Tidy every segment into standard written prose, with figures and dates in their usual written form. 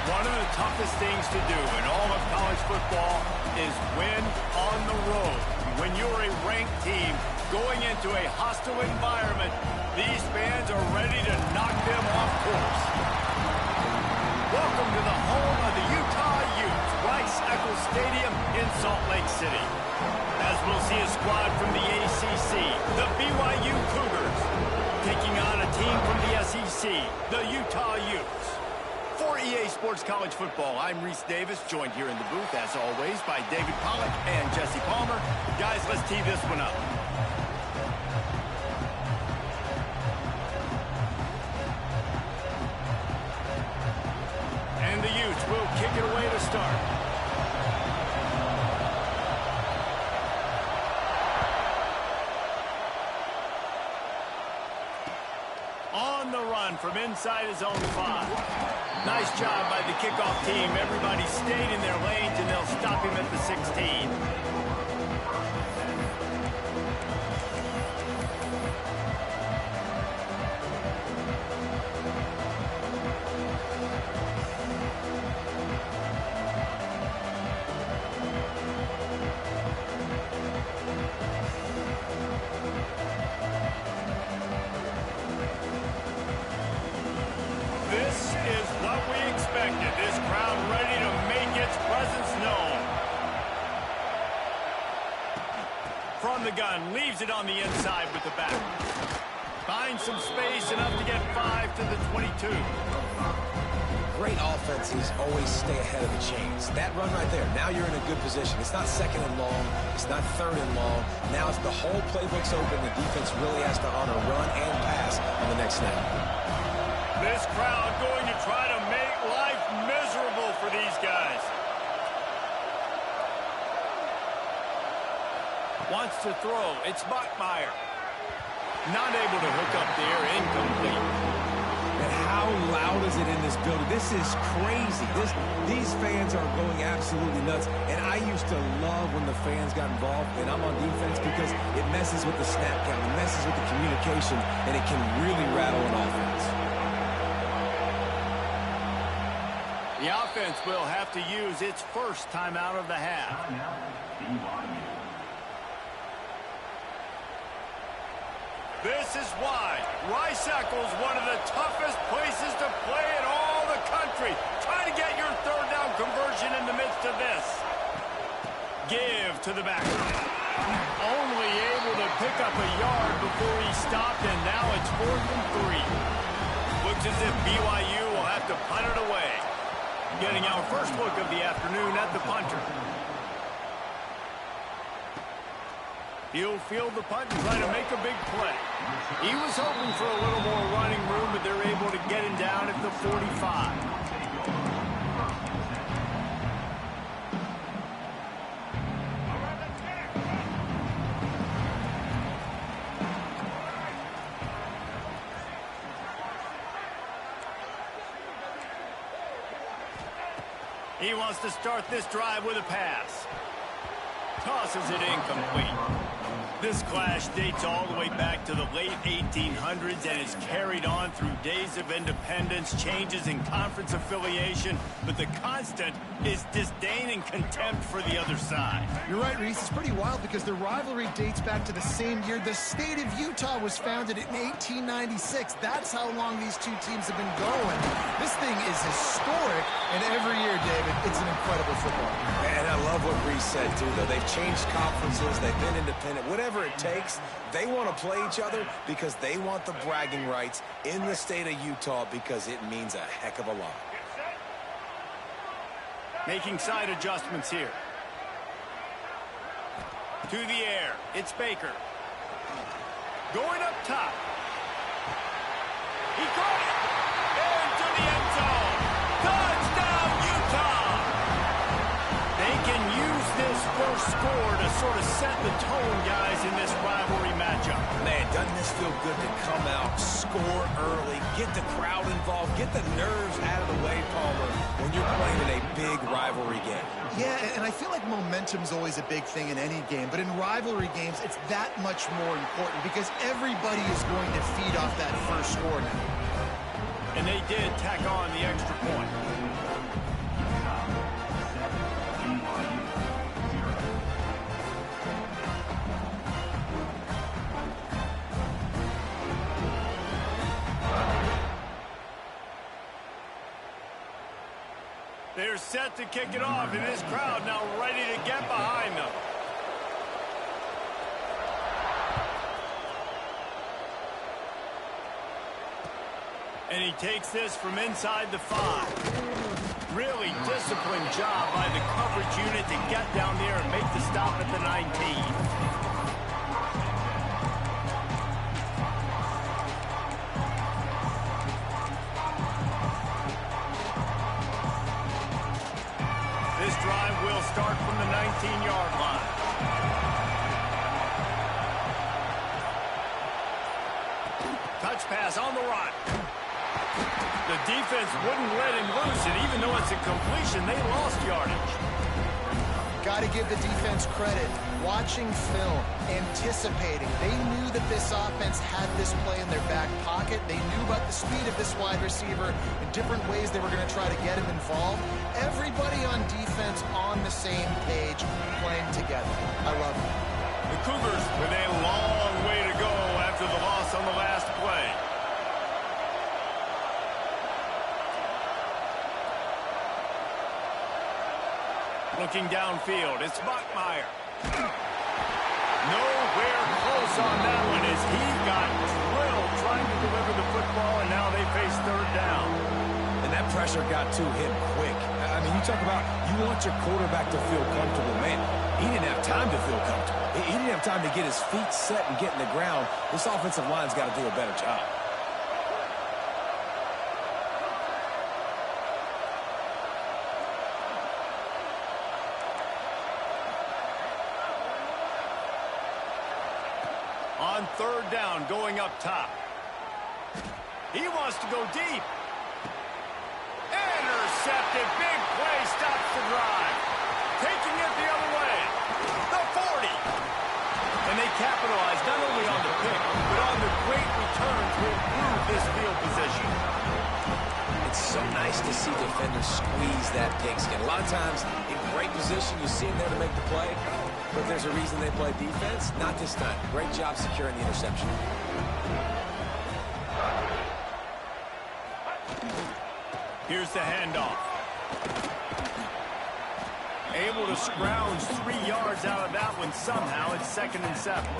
One of the toughest things to do in all of college football is win on the road. When you're a ranked team going into a hostile environment, these fans are ready to knock them off course. Welcome to the home of the Utah Utes, L3agu3 Stadium in Salt Lake City. As we'll see a squad from the ACC, the BYU Cougars, taking on a team from the SEC, the Utah Utes. For EA Sports College Football, I'm Reese Davis, joined here in the booth, as always, by David Pollack and Jesse Palmer. Guys, let's tee this one up. And the Utes will kick it away to start. On the run from inside his own 5. Nice job by the kickoff team. Everybody stayed in their lanes, and they'll stop him at the 16. This is what we expected. This crowd ready to make its presence known. From the gun, leaves it on the inside with the back. Finds some space, enough to get 5 to the 22. Great offenses always stay ahead of the chains. That run right there, now you're in a good position. It's not second and long. It's not third and long. Now it's the whole playbook's open. The defense really has to honor run and pass on the next snap. This crowd going to try to make life miserable for these guys. Wants to throw. It's Bachmeier. Not able to hook up there. Incomplete. And how loud is it in this building? This is crazy. These fans are going absolutely nuts. And I used to love when the fans got involved, and I'm on defense, because it messes with the snap count. It messes with the communication, and it can really rattle an offense. The offense will have to use its first timeout of the half. This is why L3agu3 is one of the toughest places to play in all the country. Try to get your third down conversion in the midst of this. Give to the back. Only able to pick up a yard before he stopped, and now it's 4th and 3. Looks as if BYU will have to punt it away. Getting our first look of the afternoon at the punter. He'll field the punt and try to make a big play. He was hoping for a little more running room, but they're able to get him down at the 45. He wants to start this drive with a pass. Tosses it incomplete. This clash dates all the way back to the late 1800s and is carried on through days of independence, changes in conference affiliation, but the constant is disdain and contempt for the other side. You're right, Reese. It's pretty wild because their rivalry dates back to the same year the state of Utah was founded in 1896. That's how long these two teams have been going. This thing is historic, and every year, David, it's an incredible football. And I love what Reese said, too, though. They've changed conferences. They've been independent. Whatever it takes, they want to play each other because they want the bragging rights in the state of Utah because it means a heck of a lot. Making side adjustments here. To the air. It's Baker. Going up top. He caught it. Into the end zone. Touchdown, Utah! They can use this first score to sort of set the tone, guys, in this rivalry matchup. Man, doesn't this feel good to come out, score early, get the crowd involved, get the nerves out of the way, Palmer, when you're playing in a big rivalry game? Yeah, and I feel like momentum's always a big thing in any game, but in rivalry games, it's that much more important because everybody is going to feed off that first score now. And they did tack on the extra point. they're set to kick it off, and this crowd now ready to get behind them. And he takes this from inside the 5. Really disciplined job by the coverage unit to get down there and make the stop at the 19. Start from the 19-yard line. Touch pass on the run. The defense wouldn't let him loose, and even though it's a completion, they lost yardage. Got to give the defense credit. Watching film, anticipating. They knew that this offense had this play in their back pocket. They knew about the speed of this wide receiver and different ways they were going to try to get him involved. Everybody on defense on the same page, playing together. I love it. The Cougars with a long way to go after the loss on the last play. Looking downfield, it's Buckmeyer. Nowhere close on that one as he got drilled trying to deliver the football, and now they face third down. And that pressure got to him quick. I mean, you talk about you want your quarterback to feel comfortable. Man, he didn't have time to feel comfortable. He didn't have time to get his feet set and get in the ground. This offensive line's got to do a better job. On third down, going up top. He wants to go deep. Intercepted. Big play stops the drive. Taking it the other way. The 40. And they capitalize not only on the pick, but on the great return to improve this field position. It's so nice to see defenders squeeze that pigskin. A lot of times, in great position, you see them there to make the play. But there's a reason they play defense. Not this time. Great job securing the interception. Here's the handoff. Able to scrounge 3 yards out of that one somehow. It's 2nd and 7.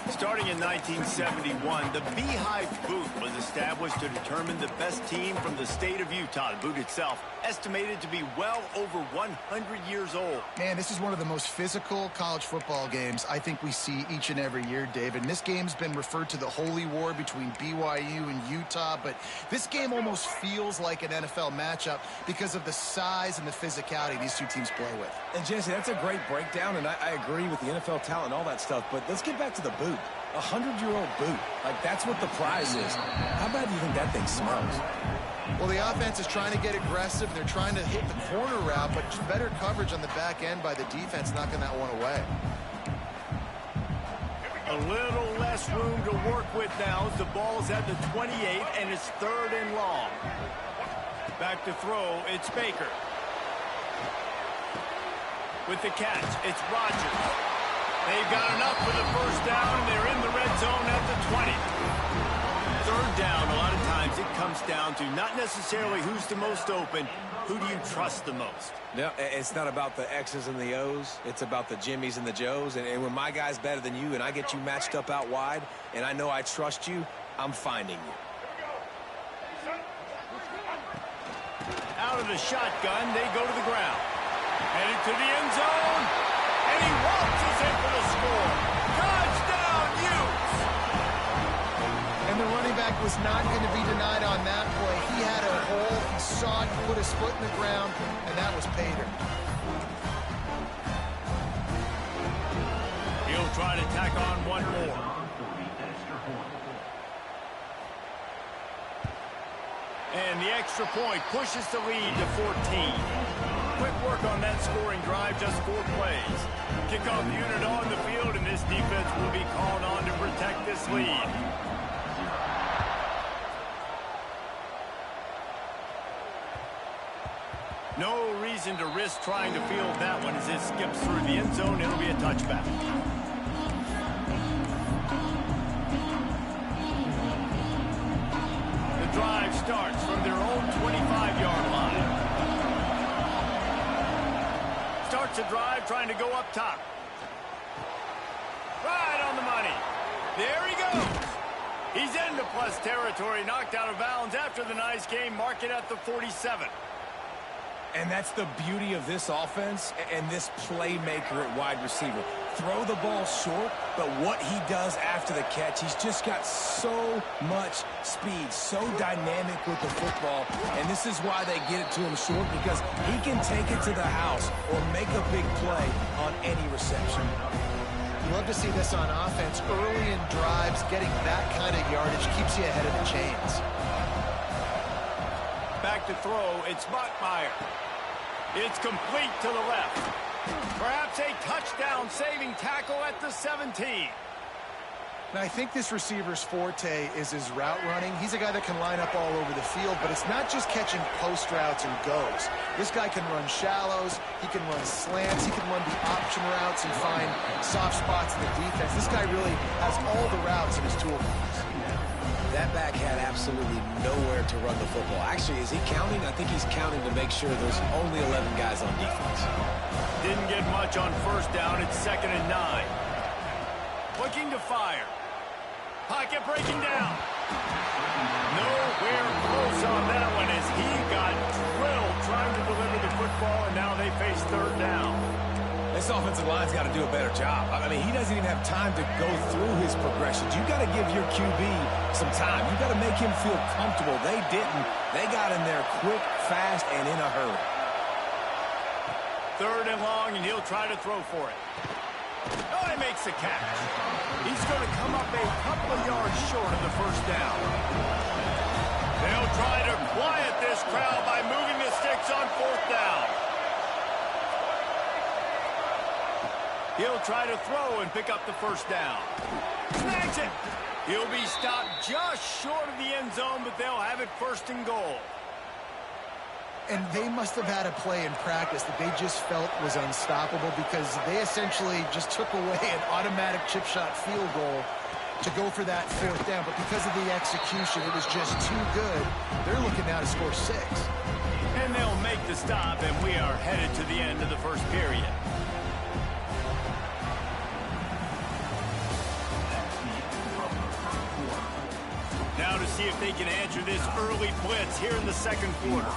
Starting in 1971, the Beehive Boot was established to determine the best team from the state of Utah. The boot itself estimated to be well over 100 years old. Man, this is one of the most physical college football games I think we see each and every year, David. And this game's been referred to the holy war between BYU and Utah, but this game almost feels like an NFL matchup because of the size and the physicality these two teams play with. And Jesse, that's a great breakdown, and I agree with the NFL talent and all that stuff, but let's get back to the boot. 100-year-old boot. Like, that's what the prize is. How bad do you think that thing smells? Well, the offense is trying to get aggressive. They're trying to hit the corner route, but just better coverage on the back end by the defense knocking that one away. A little less room to work with now as the ball's at the 28, and it's 3rd and long. Back to throw, it's Baker. With the catch, it's Rodgers. They've got enough for the first down, and they're in the red zone at the 20. 3rd down, a lot of times it comes down to not necessarily who's the most open, who do you trust the most? No, it's not about the X's and the O's. It's about the Jimmys and the Joes. And when my guy's better than you and I get you matched up out wide, and I know I trust you, I'm finding you. Out of the shotgun, they go to the ground. Headed to the end zone. And he waltzes in for the score. Touchdown, Utes! And the running back was not going to be denied on that play. He had a hole. He saw it, put his foot in the ground, and that was Pater. He'll try to tack on one more. And the extra point pushes the lead to 14. Quick work on that scoring drive, just 4 plays. Kickoff unit on the field, and this defense will be called on to protect this lead. No reason to risk trying to field that one as it skips through the end zone. It'll be a touchback. The drive starts from their own 25-yard line. starts a drive trying to go up top. Right on the money. There he goes. He's into plus territory, knocked out of bounds after the nice game, mark it at the 47. And that's the beauty of this offense and this playmaker at wide receiver. Throw the ball short, but what he does after the catch, he's just got so much speed, so dynamic with the football, and this is why they get it to him short, because he can take it to the house or make a big play on any reception. You love to see this on offense. Early in drives, getting that kind of yardage keeps you ahead of the chains. Back to throw, it's Bachmeier. It's complete to the left. Perhaps a touchdown-saving tackle at the 17. Now, I think this receiver's forte is his route running. He's a guy that can line up all over the field, but it's not just catching post routes and goes. This guy can run shallows, he can run slants, he can run the option routes and find soft spots in the defense. This guy really has all the routes in his toolbox. That back had absolutely nowhere to run the football. Actually, is he counting? I think he's counting to make sure there's only 11 guys on defense. Didn't get much on first down. It's 2nd and 9. Looking to fire. Pocket breaking down. Nowhere close on that one as he got drilled trying to deliver the football, and now they face 3rd down. This offensive line's got to do a better job. I mean, he doesn't even have time to go through his progressions. You got to give your QB some time. You got to make him feel comfortable. They didn't. They got in there quick, fast, and in a hurry. 3rd and long, and he'll try to throw for it. Oh, he makes the catch. He's going to come up a couple of yards short of the 1st down. They'll try to quiet this crowd by moving the sticks on 4th down. He'll try to throw and pick up the 1st down. Snags it. He'll be stopped just short of the end zone, but they'll have it 1st and goal. And they must have had a play in practice that they just felt was unstoppable, because they essentially just took away an automatic chip shot field goal to go for that 4th down. But because of the execution, it was just too good. They're looking now to score 6. And they'll make the stop, and we are headed to the end of the 1st period. Now to see if they can answer this early blitz here in the 2nd quarter.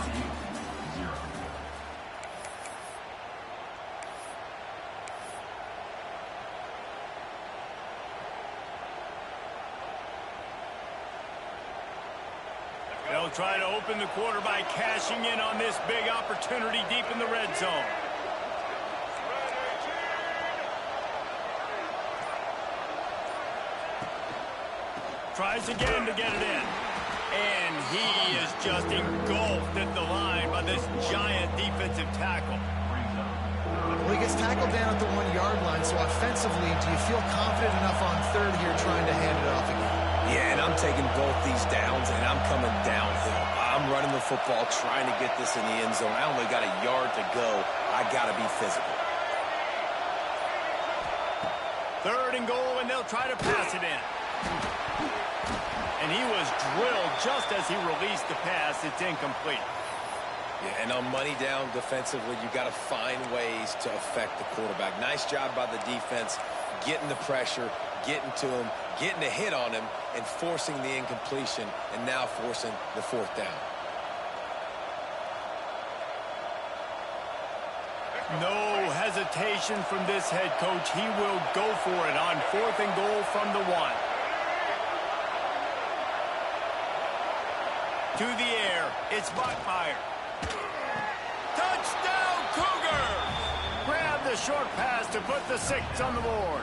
They'll try to open the quarter by cashing in on this big opportunity deep in the red zone. Tries again to get it in. And he is just engulfed at the line by this giant defensive tackle. Well, he gets tackled down at the 1-yard line, so offensively, do you feel confident enough on 3rd here trying to hand it off again? Yeah, and I'm taking both these downs, and I'm coming downhill. I'm running the football, trying to get this in the end zone. I only got a yard to go. I got to be physical. 3rd and goal, and they'll try to pass it in. And he was drilled just as he released the pass. It's incomplete. Yeah, and on money down defensively, you got to find ways to affect the quarterback. Nice job by the defense, getting the pressure, getting to him, getting a hit on him, and forcing the incompletion, and now forcing the 4th down. No hesitation from this head coach. He will go for it on 4th and goal from the 1. To the air, it's Bachmeier. Touchdown, Cougars! Grab the short pass to put the 6 on the board.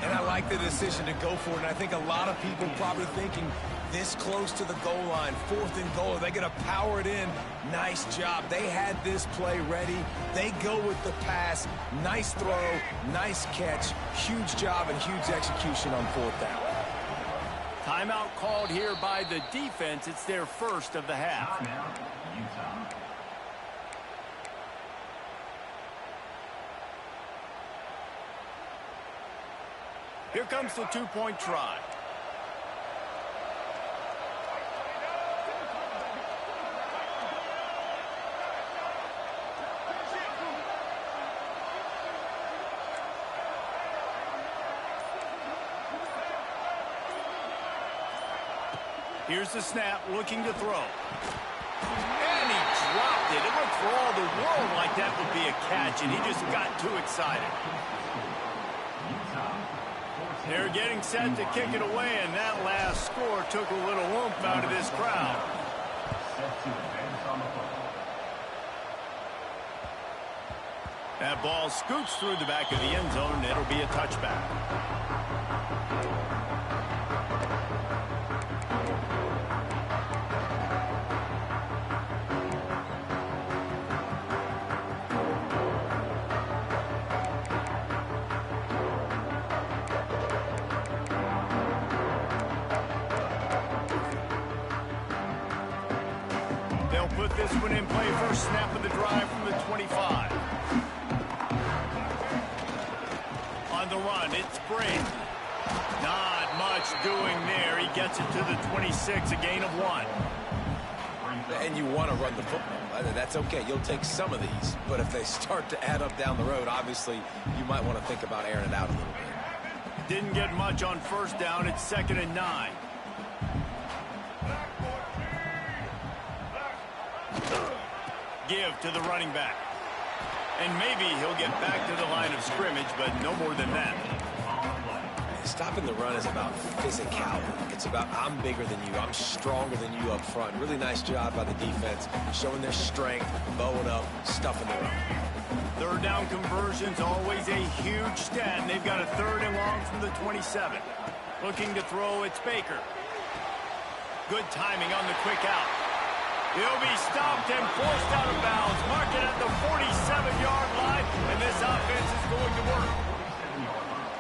And I like the decision to go for it. And I think a lot of people probably thinking this close to the goal line, 4th and goal, are they going to power it in? Nice job. They had this play ready. They go with the pass. Nice throw, nice catch. Huge job and huge execution on 4th down. Timeout called here by the defense. It's their 1st of the half. Here comes the 2-point try. Here's the snap, looking to throw. And he dropped it. It looked for all the world like that would be a catch, and he just got too excited. They're getting set to kick it away, and that last score took a little oomph out of this crowd. That ball scoots through the back of the end zone, and it'll be a touchback. They'll put this one in play first snap of the drive from the 25. On the run, it's Brady. Not much doing there. He gets it to the 26, a gain of 1. And you want to run the football. That's okay. You'll take some of these. But if they start to add up down the road, obviously, you might want to think about airing it out a little bit. Didn't get much on first down. It's 2nd and 9. Give to the running back. And maybe he'll get back to the line of scrimmage, but no more than that. Stopping the run is about physicality. It's about I'm bigger than you. I'm stronger than you up front. Really nice job by the defense, showing their strength, bowing up, stuffing the run. Third down conversion's always a huge stat, and they've got a 3rd and long from the 27. Looking to throw, it's Baker. Good timing on the quick out. He'll be stopped and forced out of bounds. Mark it at the 47-yard line, and this offense is going to work.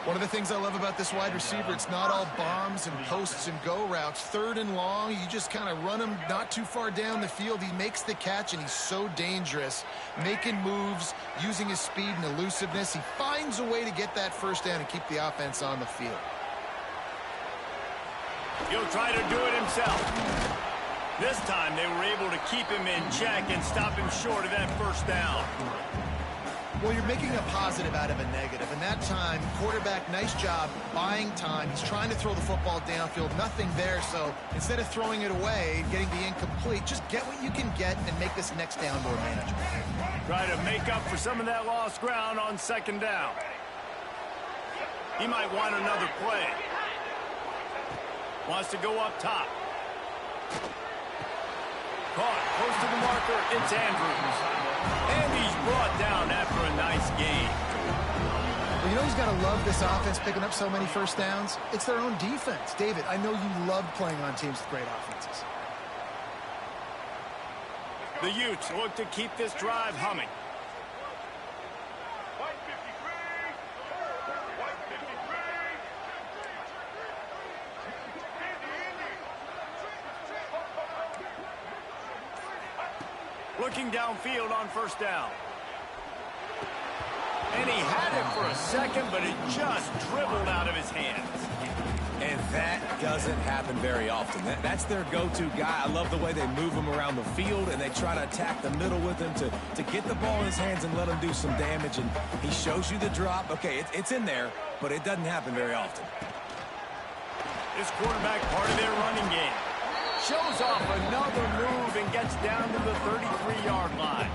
One of the things I love about this wide receiver, it's not all bombs and posts and go routes. 3rd and long, you just kind of run him not too far down the field. He makes the catch, and he's so dangerous, making moves, using his speed and elusiveness. He finds a way to get that first down and keep the offense on the field. He'll try to do it himself. This time they were able to keep him in check and stop him short of that first down. Well, you're making a positive out of a negative. And that time, quarterback, nice job buying time. He's trying to throw the football downfield. Nothing there. So instead of throwing it away, getting the incomplete, just get what you can get and make this next down more manageable. Try to make up for some of that lost ground on 2nd down. He might want another play. Wants to go up top. Caught close to the marker, it's Andrews. And he's brought down after a nice gain. Well, you know who's got to love this offense picking up so many first downs? It's their own defense. David, I know you love playing on teams with great offenses. The Utes look to keep this drive humming. Looking downfield on first down. And he had it for a second, but it just dribbled out of his hands. And that doesn't happen very often. That's their go-to guy. I love the way they move him around the field, and they try to attack the middle with him to get the ball in his hands and let him do some damage. And he shows you the drop. Okay, it's in there, but it doesn't happen very often. This quarterback part of their running game. Shows off another move and gets down to the 33-yard line.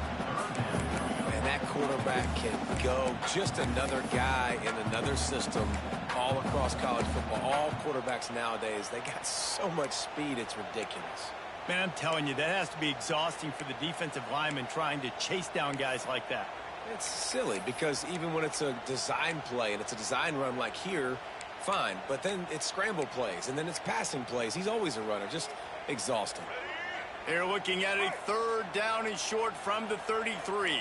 And that quarterback can go. Just another guy in another system all across college football. All quarterbacks nowadays, they got so much speed, it's ridiculous. Man, I'm telling you, that has to be exhausting for the defensive lineman trying to chase down guys like that. It's silly because even when it's a design play and it's a design run like here, fine. But then it's scramble plays and then it's passing plays. He's always a runner. Just exhausting. They're looking at a 3rd down and short from the 33.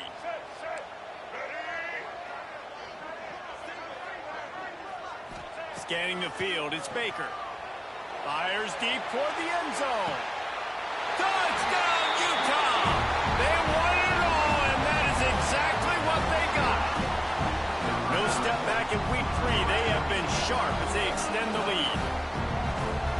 Scanning the field, it's Baker. Fires deep toward the end zone. Touchdown, Utah! They won it all, and that is exactly what they got. No step back in week 3. They have been sharp as they extend the lead.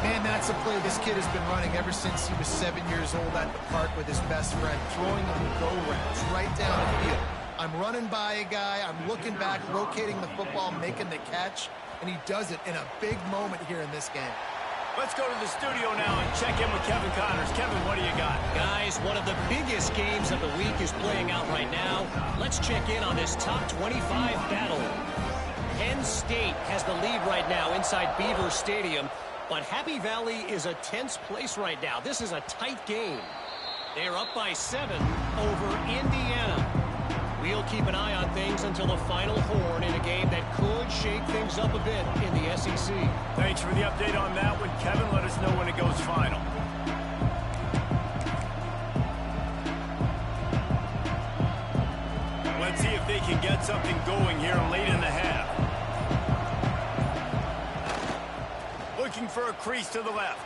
Man, that's a play this kid has been running ever since he was 7 years old at the park with his best friend, throwing on go routes right down the field. I'm running by a guy, I'm looking back, rotating the football, making the catch, and he does it in a big moment here in this game. Let's go to the studio now and check in with Kevin Connors. Kevin, what do you got? Guys, one of the biggest games of the week is playing out right now. Let's check in on this top 25 battle. Penn State has the lead right now inside Beaver Stadium, but Happy Valley is a tense place right now. This is a tight game. They're up by 7 over Indiana. We'll keep an eye on things until the final horn in a game that could shake things up a bit in the SEC. Thanks for the update on that one, Kevin. Let us know when it goes final. Let's see if they can get something going here late in the half. Looking for a crease to the left.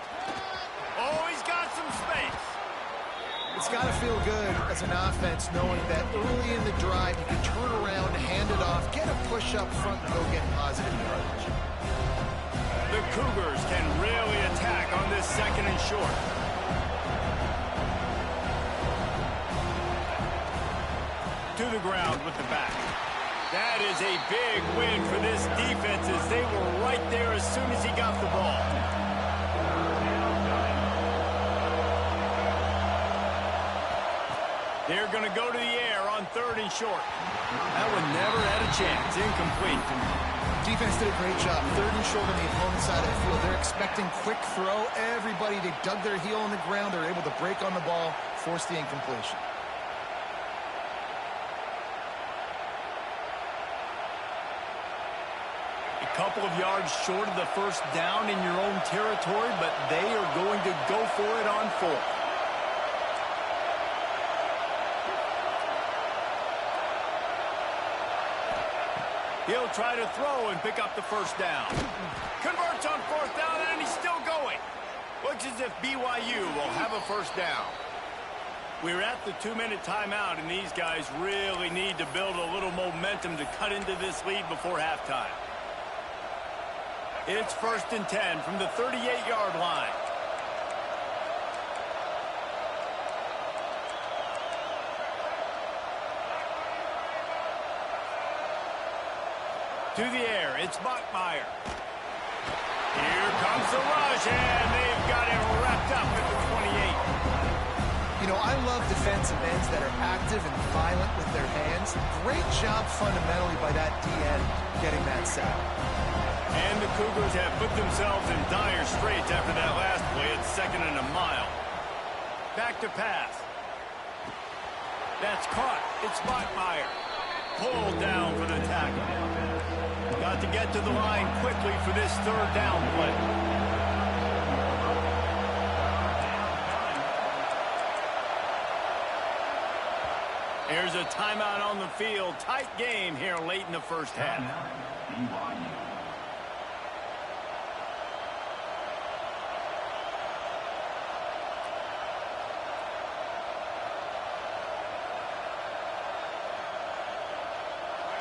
Oh, he's got some space. It's got to feel good as an offense knowing that early in the drive you can turn around, hand it off, get a push up front, and go get positive yardage. The Cougars can really attack on this 2nd and short. To the ground with the back. That is a big win for this defense as they were right there as soon as he got the ball. They're going to go to the air on 3rd and short. That one never had a chance. Incomplete. Defense did a great job. 3rd and short on the opponent's side of the field. They're expecting quick throw. Everybody, they dug their heel on the ground. They're able to break on the ball, force the incompletion. A couple of yards short of the first down in your own territory, but they are going to go for it on 4th. He'll try to throw and pick up the first down. Converts on 4th down, and he's still going. Looks as if BYU will have a first down. We're at the 2-minute timeout, and these guys really need to build a little momentum to cut into this lead before halftime. It's 1st and 10 from the 38-yard line. To the air, it's Bachmeier. Here comes the rush, and they've got him wrapped up at the 28. You know, I love defensive ends that are active and violent with their hands. Great job fundamentally by that DN getting that sack. And the Cougars have put themselves in dire straits after that last play at 2nd and a mile. Back to pass. That's caught. It's Bachmeier. Pulled down for the tackle. Got to get to the line quickly for this 3rd down play. Here's a timeout on the field. Tight game here late in the first half.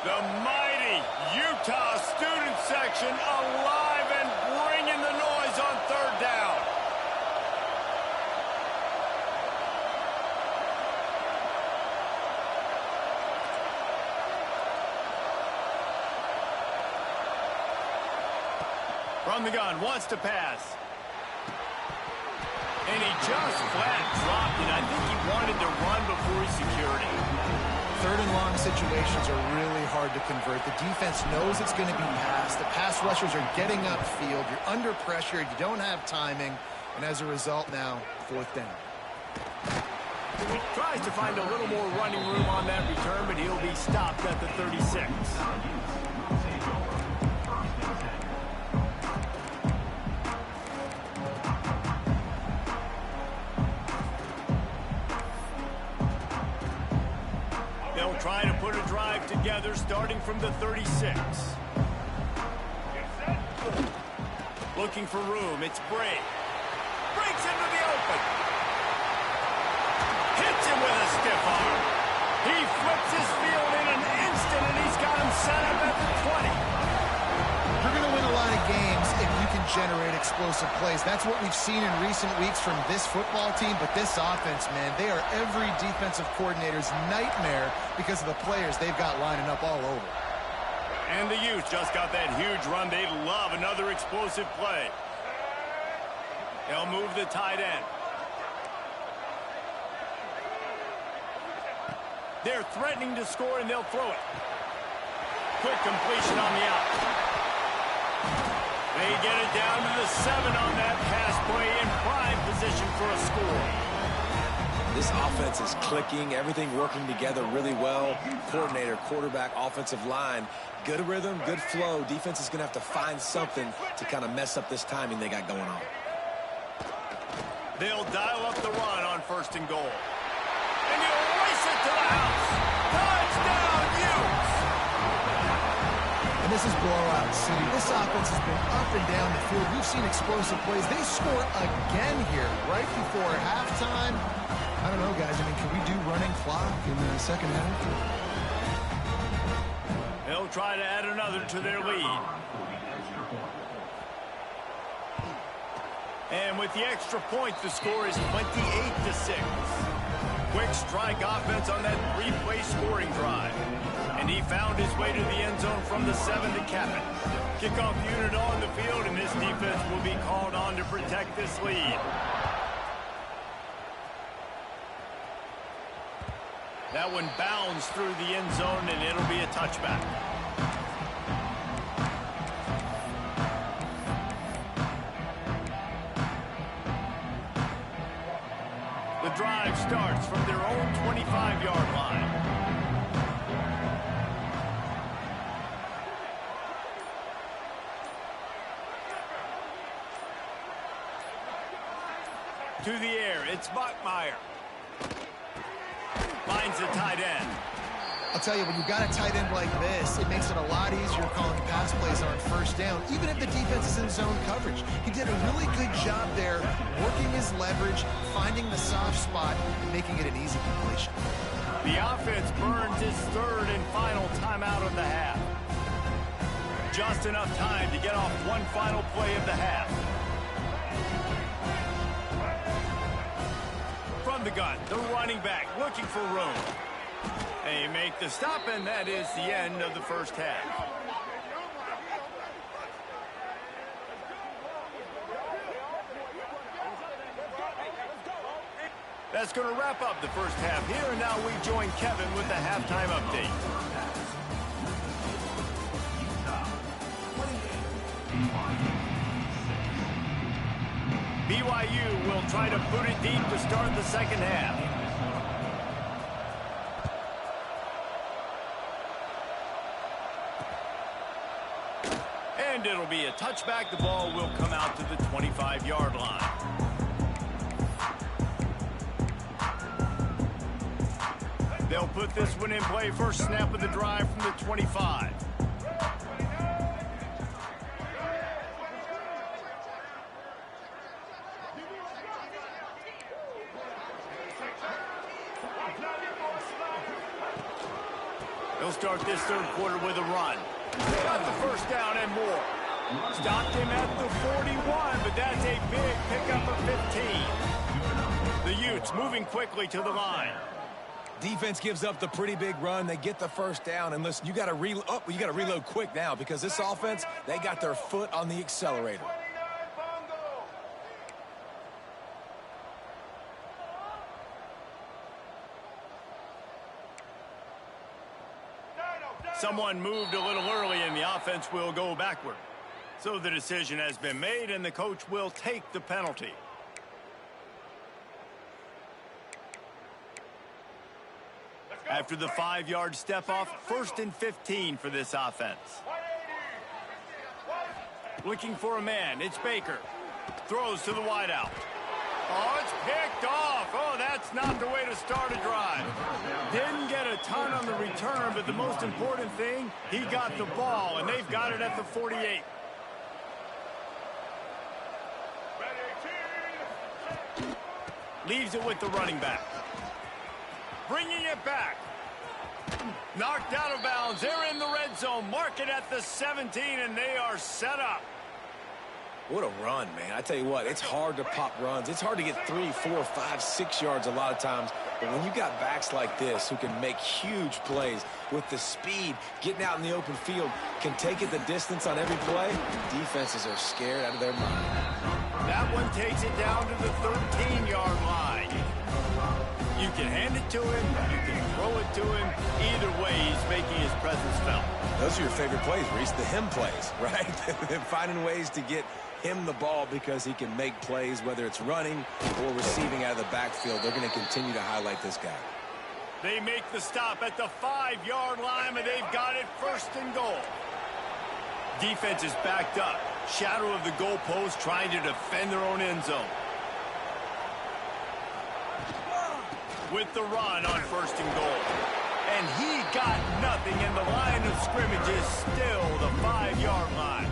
The mighty Utah student section alive and bringing the noise on 3rd down. From the gun, wants to pass. And he just flat dropped it. I think he wanted to run before he secured it. 3rd and long situations are really hard to convert. The defense knows it's going to be passed. The pass rushers are getting upfield. You're under pressure. You don't have timing. And as a result now, 4th down. He tries to find a little more running room on that return, but he'll be stopped at the 36. Trying to put a drive together starting from the 36. Looking for room. It's Bray. Breaks into the open. Hits him with a stiff arm. He flips his field in an instant, and he's got him set up at the 20. You're going to win a lot of games if you can generate explosive plays. That's what we've seen in recent weeks from this football team, but this offense, man, they are every defensive coordinator's nightmare because of the players they've got lining up all over. And the Utes just got that huge run. They love another explosive play. They'll move the tight end. They're threatening to score, and they'll throw it. Quick completion on the out. They get it down to the 7 on that pass play, in prime position for a score. This offense is clicking, everything working together really well. Coordinator, quarterback, offensive line, good rhythm, good flow. Defense is going to have to find something to kind of mess up this timing they got going on. They'll dial up the run on 1st and goal. And he'll race it to the house. Touchdown, Utes! And this is blowout city. This offense has been up and down the field. We've seen explosive plays. They score again here right before halftime. I don't know, guys. I mean, can we do running clock in the second half? They'll try to add another to their lead. And with the extra point, the score is 28-6. Quick strike offense on that 3-play scoring drive. And he found his way to the end zone from the 7 to cap it. Kickoff unit on the field, and this defense will be called on to protect this lead. That one bounds through the end zone, and it'll be a touchback. The drive starts from their own 25-yard line. To the air, it's Bachmeier. Finds the tight end. I'll tell you, when you've got a tight end like this, it makes it a lot easier calling pass plays on 1st down, even if the defense is in zone coverage. He did a really good job there, working his leverage, finding the soft spot, and making it an easy completion. The offense burns its 3rd and final timeout of the half. Just enough time to get off one final play of the half. From the gun, the running back looking for room. They make the stop, and that is the end of the 1st half. That's going to wrap up the 1st half here, and now we join Kevin with the halftime update. BYU will try to put it deep to start the 2nd half. And it'll be a touchback. The ball will come out to the 25-yard line. They'll put this one in play. First snap of the drive from the 25. They'll start this 3rd quarter with a run. They got the 1st down and more. Stopped him at the 41, but that's a big pickup of 15. The Utes moving quickly to the line. Defense gives up the pretty big run. They get the 1st down, and listen, you got to reload quick now because this offense, they got their foot on the accelerator. Someone moved a little early, and the offense will go backward. So the decision has been made, and the coach will take the penalty. After the 5-yard step off, 1st and 15 for this offense. Looking for a man, it's Baker. Throws to the wideout. Oh, it's picked off. Oh, that's not the way to start a drive. Didn't get a ton on the return, but the most important thing, he got the ball, and they've got it at the 48. Leaves it with the running back. Bringing it back. Knocked out of bounds. They're in the red zone. Mark it at the 17, and they are set up. What a run, man. I tell you what, it's hard to pop runs. It's hard to get 3, 4, 5, 6 yards a lot of times. But when you got backs like this who can make huge plays with the speed, getting out in the open field, can take it the distance on every play, defenses are scared out of their mind. That one takes it down to the 13-yard line. You can hand it to him, you can throw it to him. Either way, he's making his presence felt. Those are your favorite plays, Reese, the him plays, right? Finding ways to get him the ball because he can make plays, whether it's running or receiving out of the backfield. They're going to continue to highlight this guy. They make the stop at the 5-yard line, and they've got it 1st and goal. Defense is backed up. Shadow of the goalpost, trying to defend their own end zone. With the run on 1st and goal. And he got nothing, and the line of scrimmage is still the 5-yard line.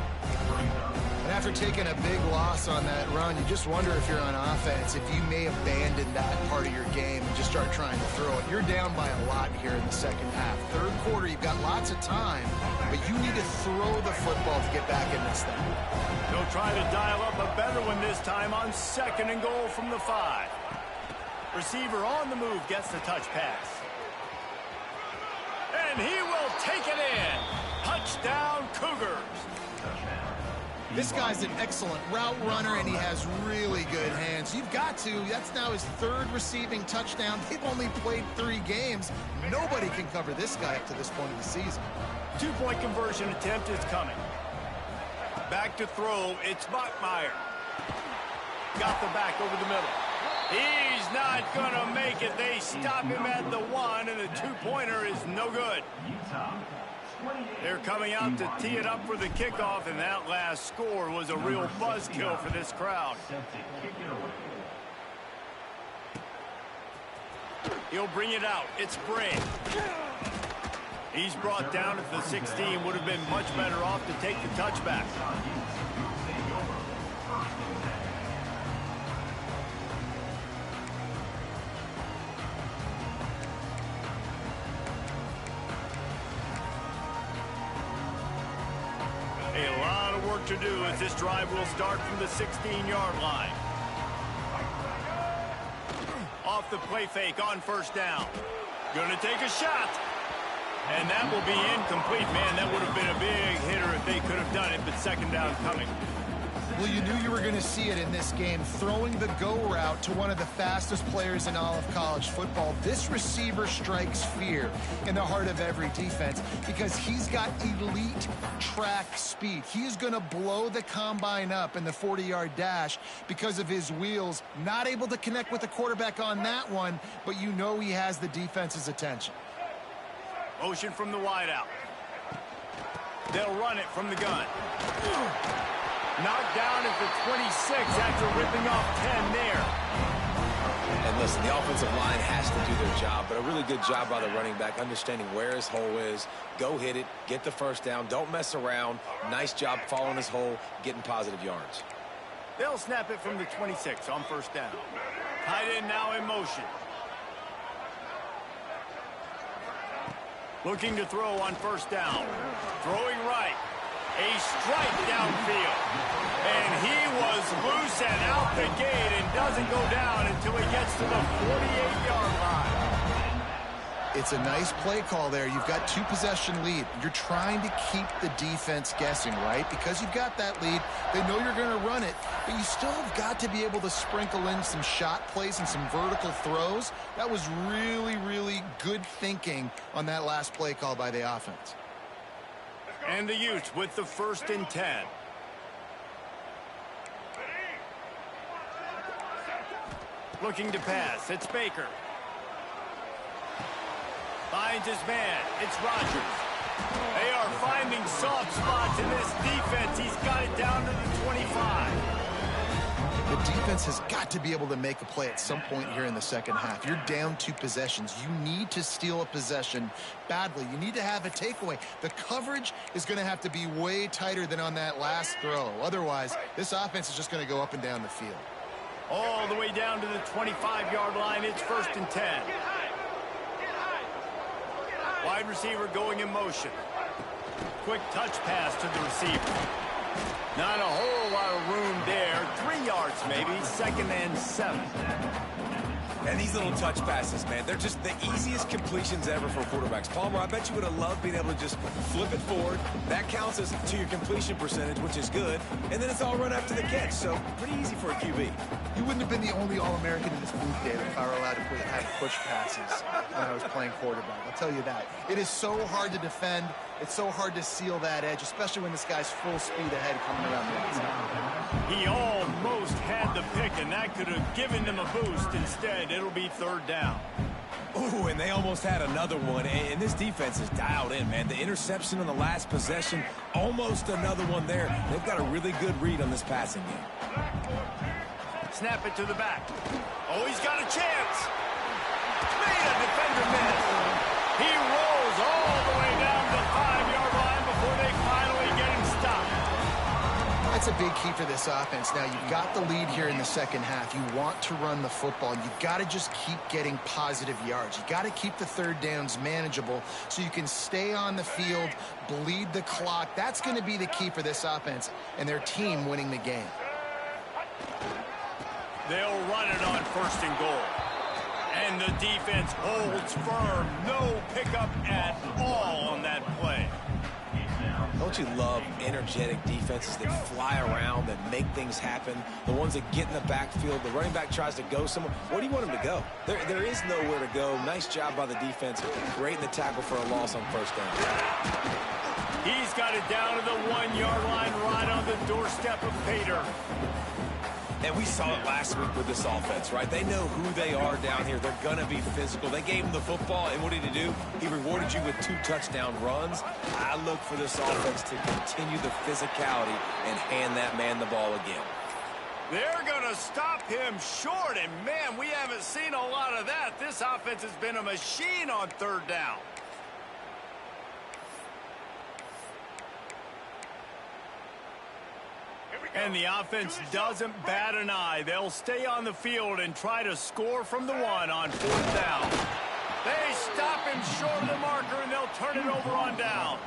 And after taking a big loss on that run, you just wonder if you're on offense, if you may abandon that part of your game and just start trying to throw it. You're down by a lot here in the second half. Third quarter, you've got lots of time, but you need to throw the football to get back in this thing. They'll try to dial up a better one this time on 2nd and goal from the 5. Receiver on the move gets the touch pass. And he will take it in. Touchdown, Cougars. This guy's an excellent route runner, and he has really good hands. You've got to. That's now his 3rd receiving touchdown. They've only played 3 games. Nobody can cover this guy up to this point of the season. 2-point conversion attempt is coming. Back to throw. It's Bachmeier. Got the back over the middle. He's not going to make it. They stop him at the 1, and the 2-pointer is no good. They're coming out to tee it up for the kickoff, and that last score was a real buzzkill for this crowd. He'll bring it out. It's Bray. He's brought down at the 16. Would have been much better off to take the touchback. A lot of work to do as this drive will start from the 16-yard line. Off the play fake on 1st down. Gonna take a shot. And that will be incomplete. Man, that would have been a big hitter if they could have done it, but 2nd down coming. Well, you knew you were going to see it in this game, throwing the go route to one of the fastest players in all of college football. This receiver strikes fear in the heart of every defense because he's got elite track speed. He is going to blow the combine up in the 40-yard dash because of his wheels. Not able to connect with the quarterback on that one, but you know he has the defense's attention. Motion from the wideout. They'll run it from the gun. Knocked down at the 26 after ripping off 10 there. And listen, the offensive line has to do their job, but a really good job by the running back, understanding where his hole is. Go hit it, get the 1st down, don't mess around. Nice job following his hole, getting positive yards. They'll snap it from the 26 on 1st down. Tight end now in motion. Looking to throw on 1st down. Throwing right. A strike downfield. And he was loose and out the gate and doesn't go down until he gets to the 48-yard line. It's a nice play call there. You've got 2-possession lead. You're trying to keep the defense guessing, right? Because you've got that lead. They know you're going to run it, but you still have got to be able to sprinkle in some shot plays and some vertical throws. That was really, really good thinking on that last play call by the offense. And the Utes with the 1st and 10. Looking to pass. It's Baker. Finds his man. It's Rodgers. They are finding soft spots in this defense. He's got it down to the 25. The defense has got to be able to make a play at some point here in the second half. You're down 2 possessions. You need to steal a possession badly. You need to have a takeaway. The coverage is going to have to be way tighter than on that last throw. Otherwise, this offense is just going to go up and down the field. All the way down to the 25-yard line. It's 1st and 10. Wide receiver going in motion. Quick touch pass to the receiver. Not a whole lot of room maybe. 2nd and 7. And these little touch passes, man, they're just the easiest completions ever for quarterbacks. Palmer, I bet you would have loved being able to just flip it forward. That counts as to your completion percentage, which is good. And then it's all run after the catch, so pretty easy for a QB. You wouldn't have been the only All-American in this booth, David, if I were allowed to have push passes when I was playing quarterback. I'll tell you that. It is so hard to defend. It's so hard to seal that edge, especially when this guy's full speed ahead coming around the outside. He almost had the pick, and that could have given them a boost. Instead, it'll be 3rd down. Ooh, and they almost had another one, and this defense is dialed in, man. The interception on the last possession, almost another one there. They've got a really good read on this passing game. Snap it to the back. Oh, he's got a chance. Made a defender miss. He rolls all the way down the 5-yard line before they finally get him stopped. That's a big key for this offense. Now, you've got the lead here in the second half. You want to run the football. You've got to just keep getting positive yards. You've got to keep the 3rd downs manageable so you can stay on the field, bleed the clock. That's going to be the key for this offense and their team winning the game. They'll run it on 1st and goal. And the defense holds firm. No pickup at all on that play. Don't you love energetic defenses that fly around, that make things happen? The ones that get in the backfield, the running back tries to go somewhere. Where do you want him to go? There is nowhere to go. Nice job by the defense. Great in the tackle for a loss on 1st down. He's got it down to the 1-yard line right on the doorstep of Pater. And we saw it last week with this offense, right? They know who they are down here. They're going to be physical. They gave him the football, and what did he do? He rewarded you with 2 touchdown runs. I look for this offense to continue the physicality and hand that man the ball again. They're going to stop him short, and, man, we haven't seen a lot of that. This offense has been a machine on 3rd down. And the offense doesn't bat an eye. They'll stay on the field and try to score from the 1 on 4th down. They stop him short of the marker, and they'll turn it over on downs.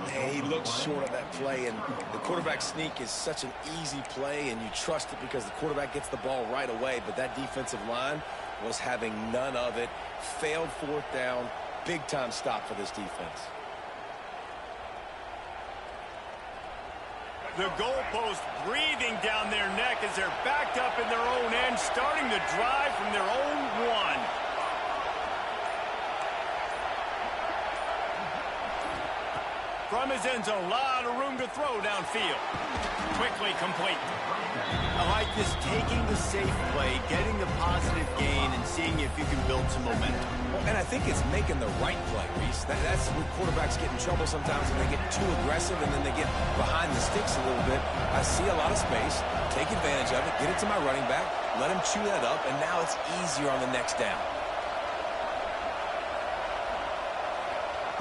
He looks short of that play, and the quarterback sneak is such an easy play, and you trust it because the quarterback gets the ball right away, but that defensive line was having none of it. Failed 4th down. Big-time stop for this defense. The goalpost breathing down their neck as they're backed up in their own end, starting the drive from their own 1. From his end zone, a lot of room to throw downfield. Quickly complete. I like this, taking the safe play, getting the positive gain, and seeing if you can build some momentum. Well, and I think it's making the right play, Reese. That's where quarterbacks get in trouble sometimes when they get too aggressive and then they get behind the sticks a little bit. I see a lot of space, take advantage of it, get it to my running back, let him chew that up, and now it's easier on the next down.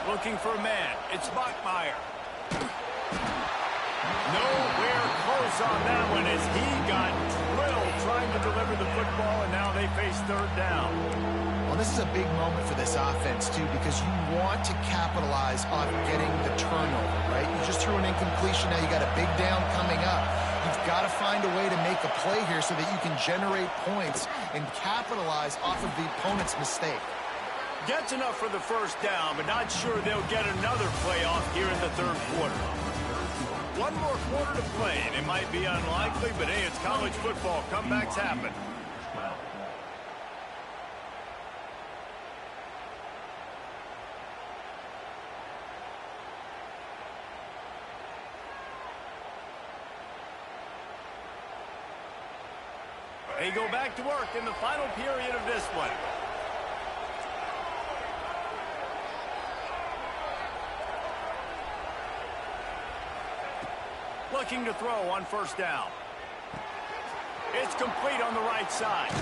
Looking for a man. It's Bachmeier. Nowhere close on that one as he got drilled trying to deliver the football, and now they face 3rd down. Well, this is a big moment for this offense, too, because you want to capitalize on getting the turnover, right? You just threw an incompletion. Now you got a big down coming up. You've got to find a way to make a play here so that you can generate points and capitalize off of the opponent's mistake. Gets enough for the 1st down, but not sure they'll get another play off here in the 3rd quarter. 1 more quarter to play, and it might be unlikely, but hey, it's college football. Comebacks happen. They go back to work in the final period of this one. Looking to throw on 1st down. It's complete on the right side.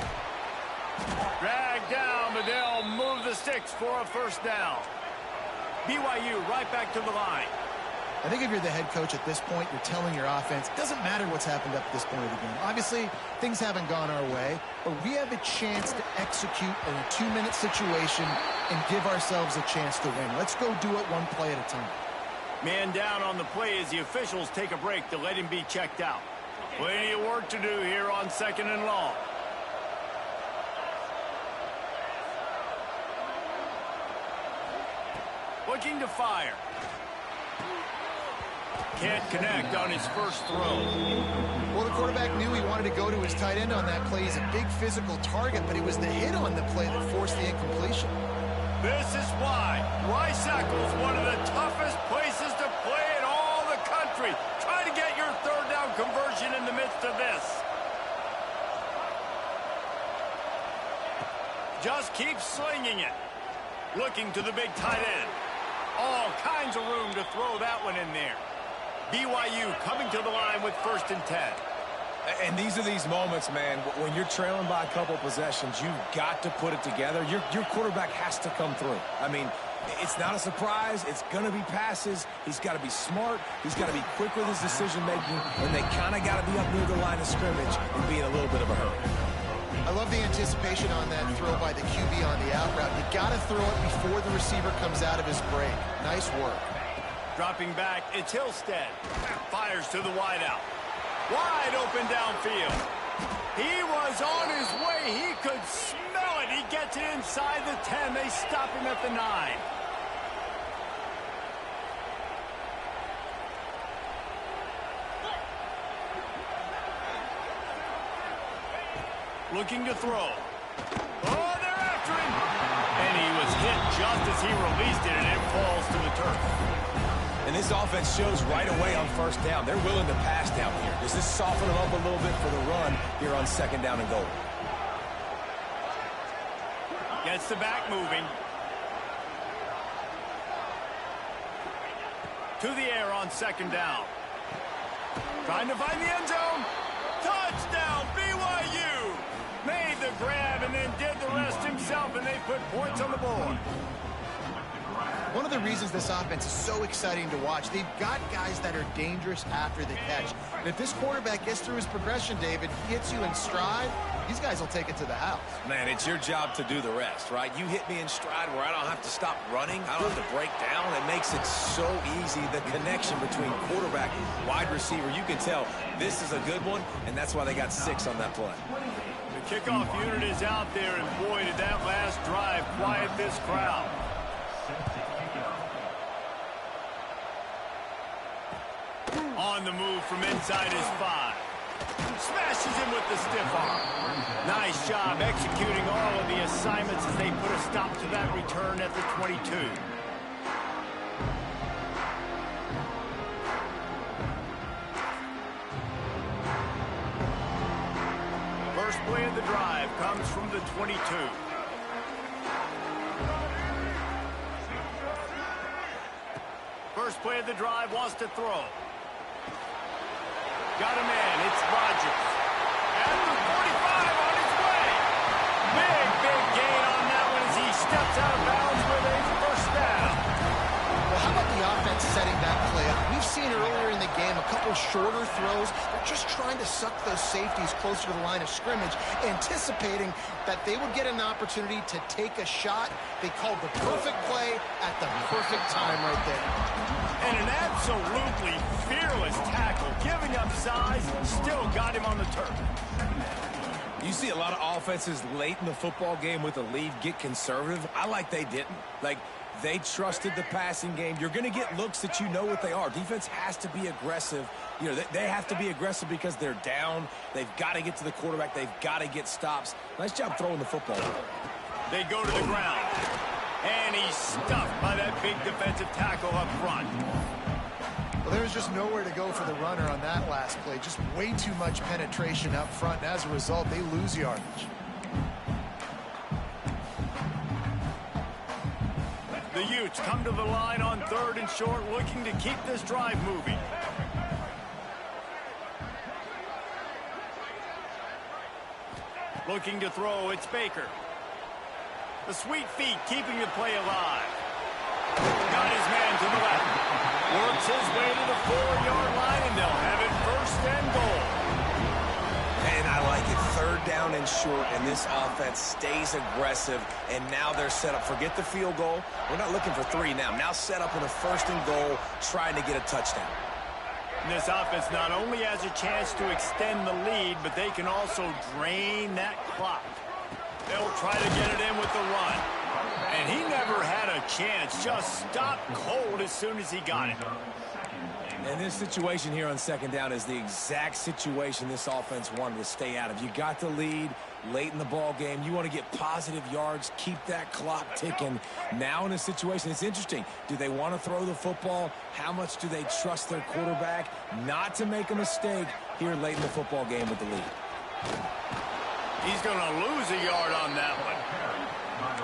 Dragged down, but they'll move the sticks for a 1st down. BYU right back to the line. I think if you're the head coach at this point, you're telling your offense, it doesn't matter what's happened up to this point of the game. Obviously, things haven't gone our way, but we have a chance to execute in a 2-minute situation and give ourselves a chance to win. Let's go do it 1 play at a time. Man down on the play as the officials take a break to let him be checked out. Plenty of work to do here on 2nd and long. Looking to fire. Can't connect on his first throw. Well, the quarterback knew he wanted to go to his tight end on that play. He's a big physical target, but it was the hit on the play that forced the incompletion. This is why Rice-Eccles, one of the toughest places to play in all the country. Try to get your third down conversion in the midst of this. Just keep slinging it. Looking to the big tight end. All kinds of room to throw that one in there. BYU coming to the line with 1st and 10. And these are these moments, man, when you're trailing by a couple possessions, you've got to put it together. Your quarterback has to come through. I mean, it's not a surprise. It's going to be passes. He's got to be smart. He's got to be quick with his decision-making, and they kind of got to be up near the line of scrimmage and be in a little bit of a hurry. I love the anticipation on that throw by the QB on the out route. You got to throw it before the receiver comes out of his break. Nice work. Dropping back, it's Hillstead. Fires to the wideout. Wide open downfield. He was on his way. He could smell it. He gets it inside the 10. They stop him at the 9. Looking to throw. Oh, they're after him. And he was hit just as he released it, and it falls to the turf. And this offense shows right away on 1st down. They're willing to pass down here. Does this soften them up a little bit for the run here on 2nd down and goal? Gets the back moving. To the air on 2nd down. Trying to find the end zone. Touchdown, BYU! Made the grab and then did the rest himself, and they put points on the board. One of the reasons this offense is so exciting to watch, they've got guys that are dangerous after the catch. And if this quarterback gets through his progression, David, hits you in stride, these guys will take it to the house. Man, it's your job to do the rest, right? You hit me in stride where I don't have to stop running. I don't have to break down. It makes it so easy. The connection between quarterback and wide receiver, you can tell this is a good one, and that's why they got 6 on that play. The kickoff unit is out there, and boy, did that last drive quiet this crowd. On the move from inside his 5. Smashes him with the stiff arm. Nice job executing all of the assignments as they put a stop to that return at the 22. First play of the drive comes from the 22. First play of the drive wants to throw. Got a man. It's Rodgers. At the 45 on his way. Big gain on that one as he steps out of bounds with a 1st down. Well, how about the offense setting that play up? We've seen earlier in the game a couple shorter throws. They're just trying to suck those safeties closer to the line of scrimmage, anticipating that they would get an opportunity to take a shot. They called the perfect play at the perfect time right there. And an absolutely fearless tackle, giving up size, still got him on the turf. You see a lot of offenses late in the football game with a lead get conservative. I like they didn't. Like, they trusted the passing game. You're going to get looks that you know what they are. Defense has to be aggressive. You know, they have to be aggressive because they're down. They've got to get to the quarterback. They've got to get stops. Nice job throwing the football. They go to the ground. And he's stuffed by that big defensive tackle up front. Well, there was just nowhere to go for the runner on that last play. Just way too much penetration up front. And as a result, they lose yardage. The Utes come to the line on 3rd and short, looking to keep this drive moving. Looking to throw, it's Baker. The sweet feet keeping the play alive. Got his man to the left. Works his way to the 4-yard line, and they'll have it 1st and goal. And I like it. 3rd down and short, and this offense stays aggressive, and now they're set up. Forget the field goal. We're not looking for 3 now. Now set up in a 1st and goal, trying to get a touchdown. And this offense not only has a chance to extend the lead, but they can also drain that clock. They'll try to get it in with the run. And he never had a chance. Just stopped cold as soon as he got it. And this situation here on second down is the exact situation this offense wanted to stay out of. You got the lead late in the ball game. You want to get positive yards, keep that clock ticking. Now in a situation, it's interesting. Do they want to throw the football? How much do they trust their quarterback not to make a mistake here late in the football game with the lead? He's going to lose a yard on that one.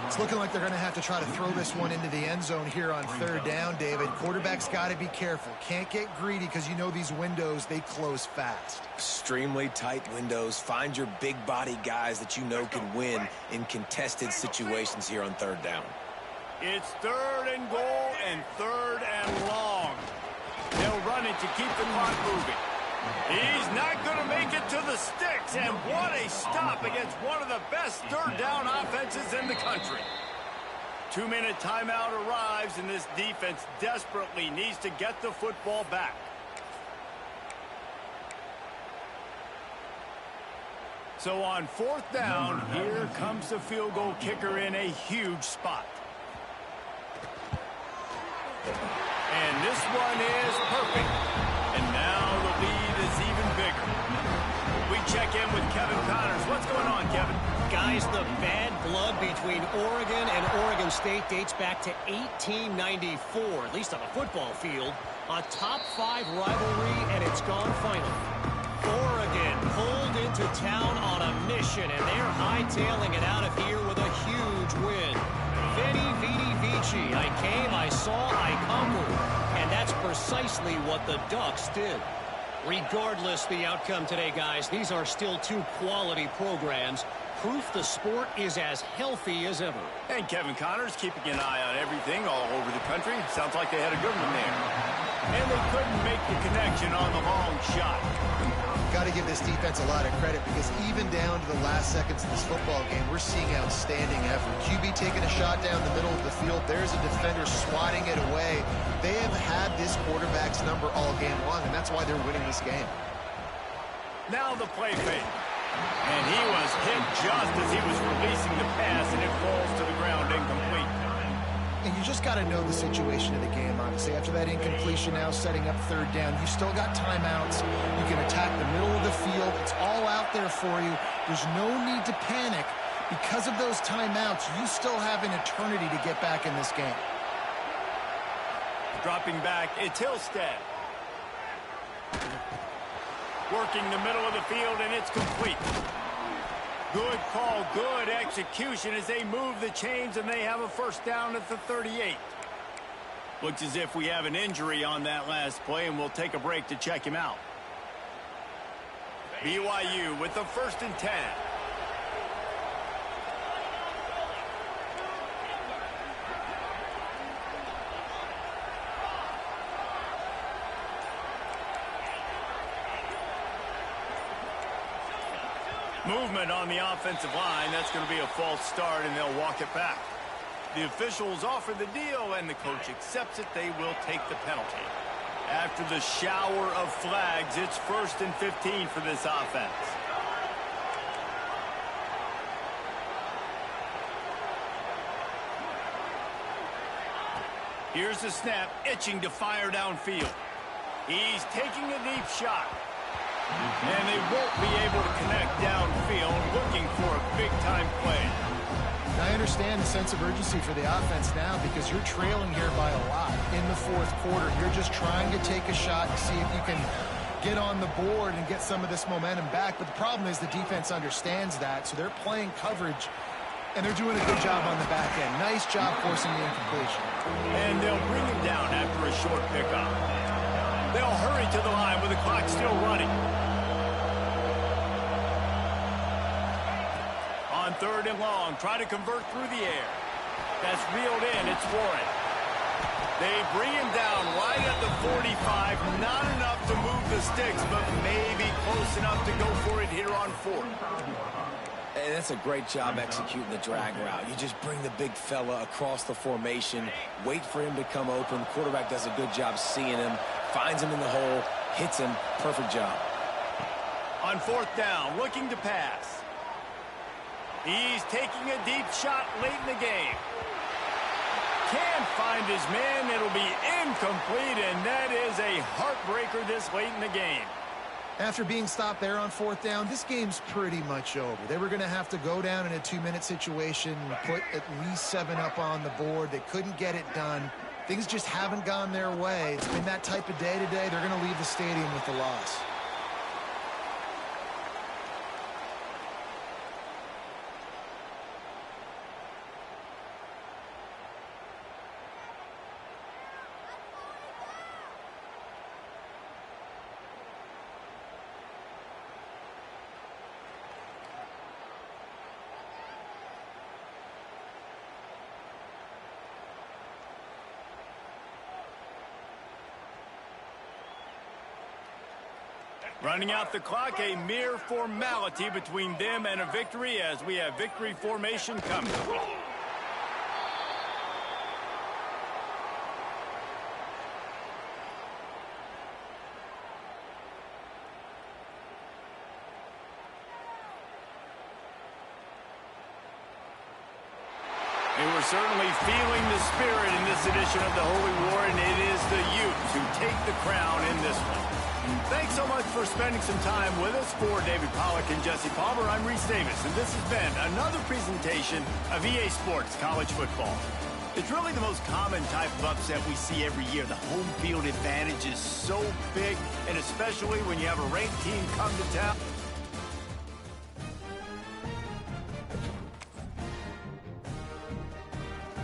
It's looking like they're going to have to try to throw this one into the end zone here on third down, David. Quarterback's got to be careful. Can't get greedy because you know these windows, they close fast. Extremely tight windows. Find your big body guys that you know can win in contested situations here on third down. It's third and goal and third and long. They'll run it to keep the clock moving. He's not going to make it to the sticks, and what a stop against one of the best third down offenses in the country. 2-minute timeout arrives, and this defense desperately needs to get the football back. So on fourth down, here comes the field goal kicker in a huge spot. And this one is perfect. And now the lead is even bigger. We check in with Kevin Connors. What's going on, Kevin? Guys, the bad blood between Oregon and Oregon State dates back to 1894, at least on a football field. A top-5 rivalry, and it's gone finally. Oregon pulled into town on a mission, and they're hightailing it out of here with a huge win. Veni, vidi, vici. I came, I saw, I conquered. And that's precisely what the Ducks did. Regardless the outcome today, guys, these are still two quality programs. Proof the sport is as healthy as ever. And Kevin Connors keeping an eye on everything all over the country. Sounds like they had a good one there. And they couldn't make the connection on the long shot. Got to give this defense a lot of credit because even down to the last seconds of this football game, we're seeing outstanding effort. QB taking a shot down the middle of the field. There's a defender swatting it away. They have had this quarterback's number all game long, and that's why they're winning this game. Now the play fake. And he was hit just as he was releasing the pass, and it falls to the ground incomplete. And you just got to know the situation of the game, honestly. After that incompletion now setting up third down, you still got timeouts. You can attack the middle of the field. It's all out there for you. There's no need to panic. Because of those timeouts, you still have an eternity to get back in this game. Dropping back, it's Hillstead. Working the middle of the field, and it's complete. Good call, good execution as they move the chains, and they have a first down at the 38. Looks as if we have an injury on that last play, and we'll take a break to check him out. BYU with the 1st and 10. Movement on the offensive line. That's going to be a false start, and they'll walk it back. The officials offer the deal, and the coach accepts it. They will take the penalty. After the shower of flags, it's 1st and 15 for this offense. Here's the snap, itching to fire downfield. He's taking a deep shot. And they won't be able to connect downfield, looking for a big-time play. I understand the sense of urgency for the offense now because you're trailing here by a lot in the fourth quarter. You're just trying to take a shot to see if you can get on the board and get some of this momentum back. But the problem is the defense understands that, so they're playing coverage, and they're doing a good job on the back end. Nice job forcing the incompletion. And they'll bring him down after a short pickup. They'll hurry to the line with the clock still running. On 3rd and long, try to convert through the air. That's reeled in. It's Warren. They bring him down right at the 45. Not enough to move the sticks, but maybe close enough to go for it here on 4th. And that's a great job executing the drag route. You just bring the big fella across the formation, wait for him to come open. Quarterback does a good job seeing him, finds him in the hole, hits him. Perfect job. On fourth down, looking to pass. He's taking a deep shot late in the game. Can't find his man. It'll be incomplete, and that is a heartbreaker this late in the game. After being stopped there on fourth down, this game's pretty much over. They were going to have to go down in a 2-minute situation and put at least 7 up on the board. They couldn't get it done. Things just haven't gone their way. It's been that type of day today. They're going to leave the stadium with the loss. Running out the clock, a mere formality between them and a victory as we have victory formation coming. And we're certainly feeling the spirit in this edition of the Holy War, and it is the Utes who take the crown in this one. Thanks so much for spending some time with us. For David Pollack and Jesse Palmer, I'm Reese Davis, and this has been another presentation of EA Sports College Football. It's really the most common type of upset we see every year. The home field advantage is so big, and especially when you have a ranked team come to town.